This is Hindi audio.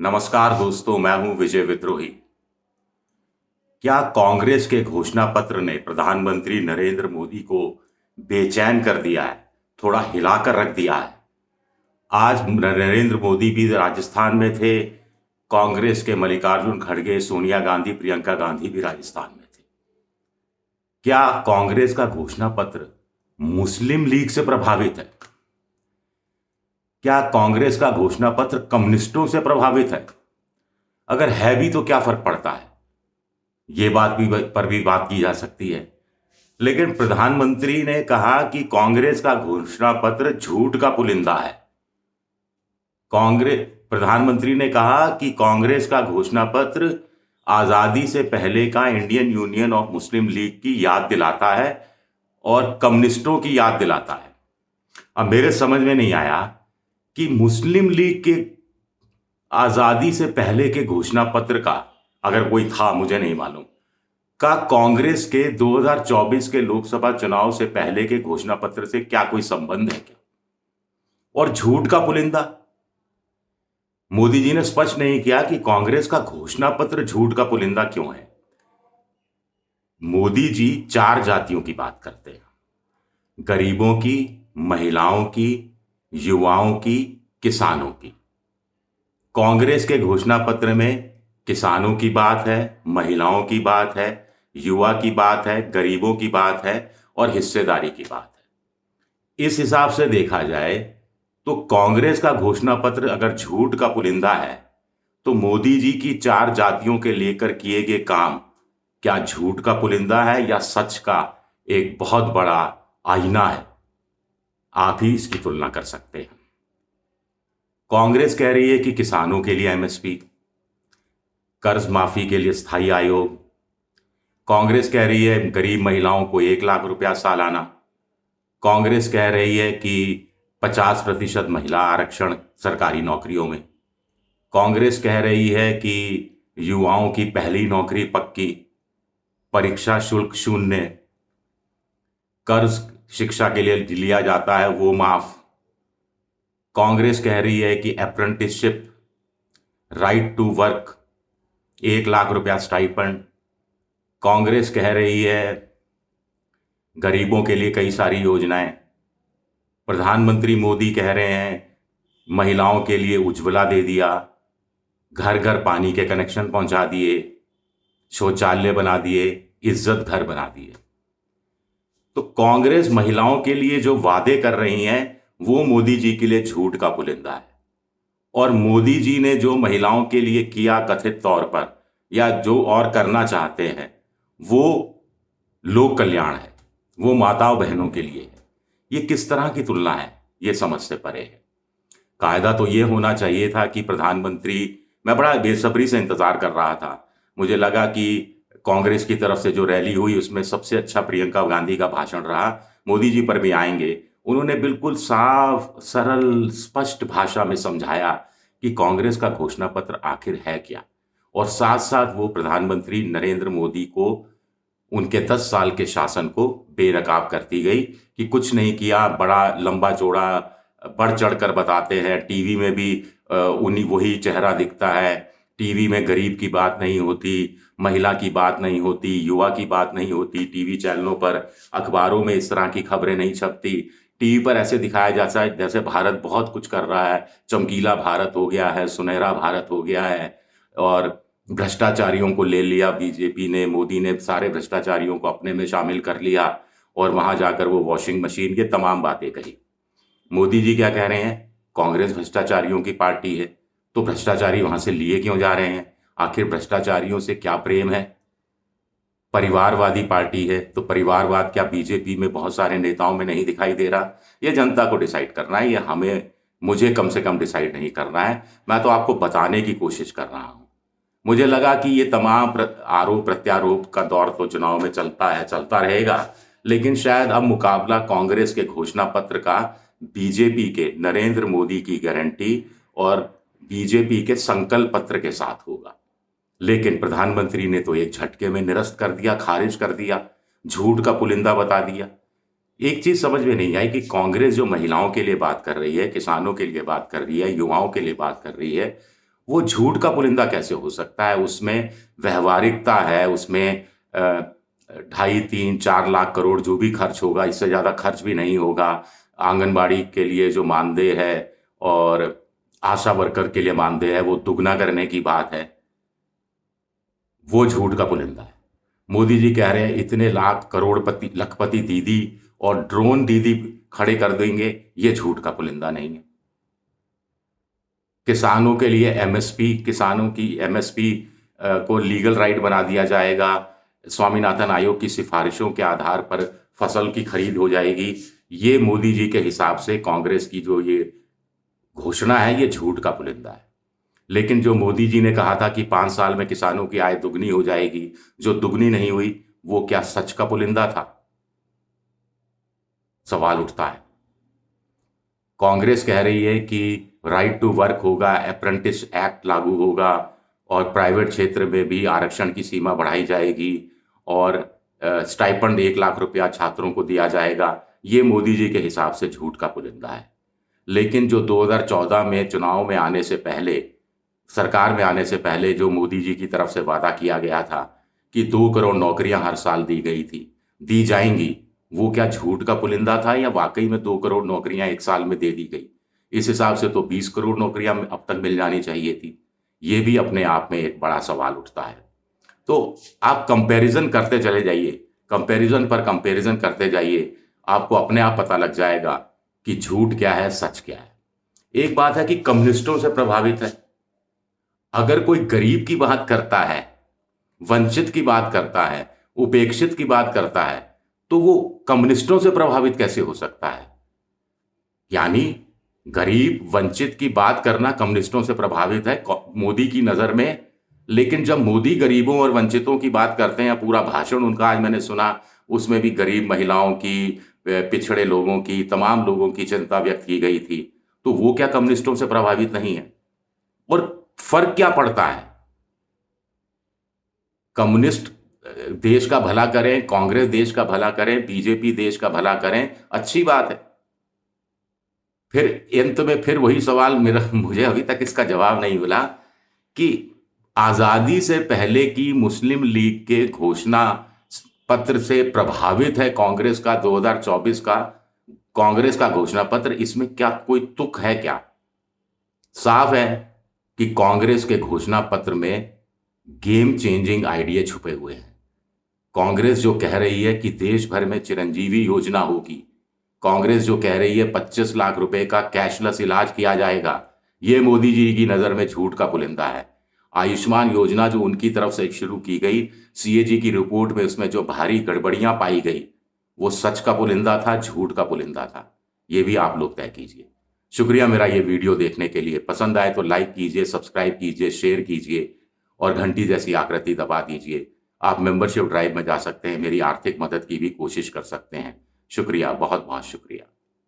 नमस्कार दोस्तों, मैं हूं विजय विद्रोही। क्या कांग्रेस के घोषणा पत्र ने प्रधानमंत्री नरेंद्र मोदी को बेचैन कर दिया है, थोड़ा हिलाकर रख दिया है? आज नरेंद्र मोदी भी राजस्थान में थे, कांग्रेस के मल्लिकार्जुन खड़गे, सोनिया गांधी, प्रियंका गांधी भी राजस्थान में थे। क्या कांग्रेस का घोषणा पत्र मुस्लिम लीग से प्रभावित है? क्या कांग्रेस का घोषणा पत्र कम्युनिस्टों से प्रभावित है? अगर है भी तो क्या फर्क पड़ता है, ये बात भी पर भी बात की जा सकती है। लेकिन प्रधानमंत्री ने कहा कि कांग्रेस का घोषणा पत्र झूठ का पुलिंदा है। कांग्रेस प्रधानमंत्री ने कहा कि कांग्रेस का घोषणा पत्र आजादी से पहले का Indian union of Muslim league की याद दिलाता है और कम्युनिस्टों की याद दिलाता है। अब मेरे समझ में नहीं आया कि मुस्लिम लीग के आजादी से पहले के घोषणा पत्र का, अगर कोई था मुझे नहीं मालूम, का कांग्रेस के 2024 के लोकसभा चुनाव से पहले के घोषणा पत्र से क्या कोई संबंध है क्या? और झूठ का पुलिंदा, मोदी जी ने स्पष्ट नहीं किया कि कांग्रेस का घोषणा पत्र झूठ का पुलिंदा क्यों है। मोदी जी चार जातियों की बात करते हैं, गरीबों की, महिलाओं की, युवाओं की, किसानों की। कांग्रेस के घोषणा पत्र में किसानों की बात है, महिलाओं की बात है, युवा की बात है, गरीबों की बात है और हिस्सेदारी की बात है। इस हिसाब से देखा जाए तो कांग्रेस का घोषणा पत्र अगर झूठ का पुलिंदा है तो मोदी जी की चार जातियों के लेकर किए गए काम क्या झूठ का पुलिंदा है या सच का एक बहुत बड़ा आईना है? आप ही इसकी तुलना कर सकते हैं। कांग्रेस कह रही है कि किसानों के लिए एमएसपी, कर्ज माफी के लिए स्थायी आयोग। कांग्रेस कह रही है गरीब महिलाओं को 1 लाख रुपया सालाना। कांग्रेस कह रही है कि 50% महिला आरक्षण सरकारी नौकरियों में। कांग्रेस कह रही है कि युवाओं की पहली नौकरी पक्की, परीक्षा शुल्क शून्य, कर्ज शिक्षा के लिए लिया जाता है वो माफ। कांग्रेस कह रही है कि apprenticeship, right to work, 1 lakh रुपया स्टाइपेंड। कांग्रेस कह रही है गरीबों के लिए कई सारी योजनाएं। प्रधानमंत्री मोदी कह रहे हैं महिलाओं के लिए उज्ज्वला दे दिया, घर घर पानी के कनेक्शन पहुंचा दिए, शौचालय बना दिए, इज्जत घर बना दिए। तो कांग्रेस महिलाओं के लिए जो वादे कर रही हैं वो मोदी जी के लिए झूठ का पुलिंदा है। और मोदी जी ने जो महिलाओं के लिए किया कथित तौर पर या जो और करना चाहते हैं वो लोक कल्याण है, वो माताओं बहनों के लिए है। ये किस तरह की तुलना है, ये समझ से परे है। कायदा तो ये होना चाहिए था कि प्रधानमंत्री, मैं बड़ा बेसब्री से इंतजार कर रहा था, मुझे लगा कि कांग्रेस की तरफ से जो रैली हुई उसमें सबसे अच्छा प्रियंका गांधी का भाषण रहा, मोदी जी पर भी आएंगे। उन्होंने बिल्कुल साफ, सरल, स्पष्ट भाषा में समझाया कि कांग्रेस का घोषणा पत्र आखिर है क्या, और साथ साथ वो प्रधानमंत्री नरेंद्र मोदी को उनके 10 साल के शासन को बेनकाब करती गई कि कुछ नहीं किया, बड़ा लंबा चौड़ा बढ़ चढ़ कर बताते हैं। टीवी में भी उन्हीं वही चेहरा दिखता है, टीवी में गरीब की बात नहीं होती, महिला की बात नहीं होती, युवा की बात नहीं होती, टीवी चैनलों पर, अखबारों में इस तरह की खबरें नहीं छपती। टीवी पर ऐसे दिखाया जाता है जैसे भारत बहुत कुछ कर रहा है, चमकीला भारत हो गया है, सुनहरा भारत हो गया है, और भ्रष्टाचारियों को ले लिया बीजेपी ने, मोदी ने सारे भ्रष्टाचारियों को अपने में शामिल कर लिया और वहां जाकर वो वॉशिंग मशीन, ये तमाम बातें कही। मोदी जी क्या कह रहे हैं? कांग्रेस भ्रष्टाचारियों की पार्टी है, तो भ्रष्टाचारी वहां से लिए क्यों जा रहे हैं? आखिर भ्रष्टाचारियों से क्या प्रेम है? परिवारवादी पार्टी है, तो परिवारवाद क्या बीजेपी में बहुत सारे नेताओं में नहीं दिखाई दे रहा? ये जनता को डिसाइड करना है, ये हमें, मुझे कम से कम डिसाइड नहीं करना है। मैं तो आपको बताने की कोशिश कर रहा हूं। मुझे लगा कि ये तमाम आरोप प्रत्यारोप का दौर तो चुनाव में चलता है, चलता रहेगा, लेकिन शायद अब मुकाबला कांग्रेस के घोषणा पत्र का बीजेपी के नरेंद्र मोदी की गारंटी और बीजेपी के संकल्प पत्र के साथ होगा। लेकिन प्रधानमंत्री ने तो एक झटके में निरस्त कर दिया, खारिज कर दिया, झूठ का पुलिंदा बता दिया। एक चीज समझ में नहीं आई कि कांग्रेस जो महिलाओं के लिए बात कर रही है, किसानों के लिए बात कर रही है, युवाओं के लिए बात कर रही है, वो झूठ का पुलिंदा कैसे हो सकता है? उसमें व्यवहारिकता है, उसमें 2.5, 3, 4 लाख करोड़ जो भी खर्च होगा, इससे ज़्यादा खर्च भी नहीं होगा। आंगनबाड़ी के लिए जो मानदेय है और आशा वर्कर के लिए मानदेय है, वो दुगना करने की बात है। वो झूठ का पुलिंदा है। मोदी जी कह रहे हैं इतने लाख करोड़पति लखपति दीदी और ड्रोन दीदी खड़े कर देंगे, ये झूठ का पुलिंदा नहीं है। किसानों के लिए एमएसपी, किसानों की एमएसपी को लीगल राइट बना दिया जाएगा। स्वामीनाथन आयोग की सिफारिशों के आधार पर फसल की खरीद हो जाएगी। ये मोदी जी के हिसाब से कांग्रेस की जो ये घोषणा है, ये झूठ का पुलिंदा है। लेकिन जो मोदी जी ने कहा था कि 5 साल में किसानों की आय दुगनी हो जाएगी, जो दुगनी नहीं हुई, वो क्या सच का पुलिंदा था? सवाल उठता है। कांग्रेस कह रही है कि राइट टू वर्क होगा, अप्रेंटिस एक्ट लागू होगा और प्राइवेट क्षेत्र में भी आरक्षण की सीमा बढ़ाई जाएगी और स्टाइपेंड 1 लाख रुपया छात्रों को दिया जाएगा। ये मोदी जी के हिसाब से झूठ का पुलिंदा है। लेकिन जो 2014 में चुनाव में आने से पहले, सरकार में आने से पहले जो मोदी जी की तरफ से वादा किया गया था कि 2 करोड़ नौकरियां हर साल दी गई थी, दी जाएंगी, वो क्या झूठ का पुलिंदा था या वाकई में 2 करोड़ नौकरियां एक साल में दे दी गई? इस हिसाब से तो 20 करोड़ नौकरियां अब तक मिल जानी चाहिए थी। ये भी अपने आप में एक बड़ा सवाल उठता है। तो आप कंपैरिजन करते चले जाइए, कंपैरिजन पर कंपैरिजन करते जाइए, आपको अपने आप पता लग जाएगा कि झूठ क्या है, सच क्या है। एक बात है कि कम्युनिस्टों से प्रभावित है। अगर कोई गरीब की बात करता है, वंचित की बात करता है, उपेक्षित की बात करता है, तो वो कम्युनिस्टों से प्रभावित कैसे हो सकता है? यानी गरीब वंचित की बात करना कम्युनिस्टों से प्रभावित है मोदी की नजर में। लेकिन जब मोदी गरीबों और वंचितों की बात करते हैं, पूरा भाषण उनका आज मैंने सुना, उसमें भी गरीब महिलाओं की, पिछड़े लोगों की, तमाम लोगों की चिंता व्यक्त की गई थी। तो वो क्या कम्युनिस्टों से प्रभावित नहीं है? और फर्क क्या पड़ता है? कम्युनिस्ट देश का भला करें, कांग्रेस देश का भला करें, बीजेपी देश का भला करें, अच्छी बात है। फिर अंत में फिर वही सवाल मेरा, मुझे अभी तक इसका जवाब नहीं मिला कि आजादी से पहले की मुस्लिम लीग के घोषणा पत्र से प्रभावित है कांग्रेस का 2024 का कांग्रेस का घोषणा पत्र। इसमें क्या कोई तुक है क्या? साफ है कि कांग्रेस के घोषणा पत्र में गेम चेंजिंग आइडिया छुपे हुए हैं। कांग्रेस जो कह रही है कि देश भर में चिरंजीवी योजना होगी, कांग्रेस जो कह रही है 25 लाख रुपए का कैशलेस इलाज किया जाएगा, ये मोदी जी की नजर में झूठ का पुलिंदा है। आयुष्मान योजना जो उनकी तरफ से शुरू की गई, सीएजी की रिपोर्ट में उसमें जो भारी गड़बड़ियां पाई गई, वो सच का पुलिंदा था, झूठ का पुलिंदा था? ये भी आप लोग तय कीजिए। शुक्रिया मेरा ये वीडियो देखने के लिए। पसंद आए तो लाइक कीजिए, सब्सक्राइब कीजिए, शेयर कीजिए और घंटी जैसी आकृति दबा दीजिए। आप मेंबरशिप ड्राइव में जा सकते हैं, मेरी आर्थिक मदद की भी कोशिश कर सकते हैं। शुक्रिया, बहुत बहुत शुक्रिया।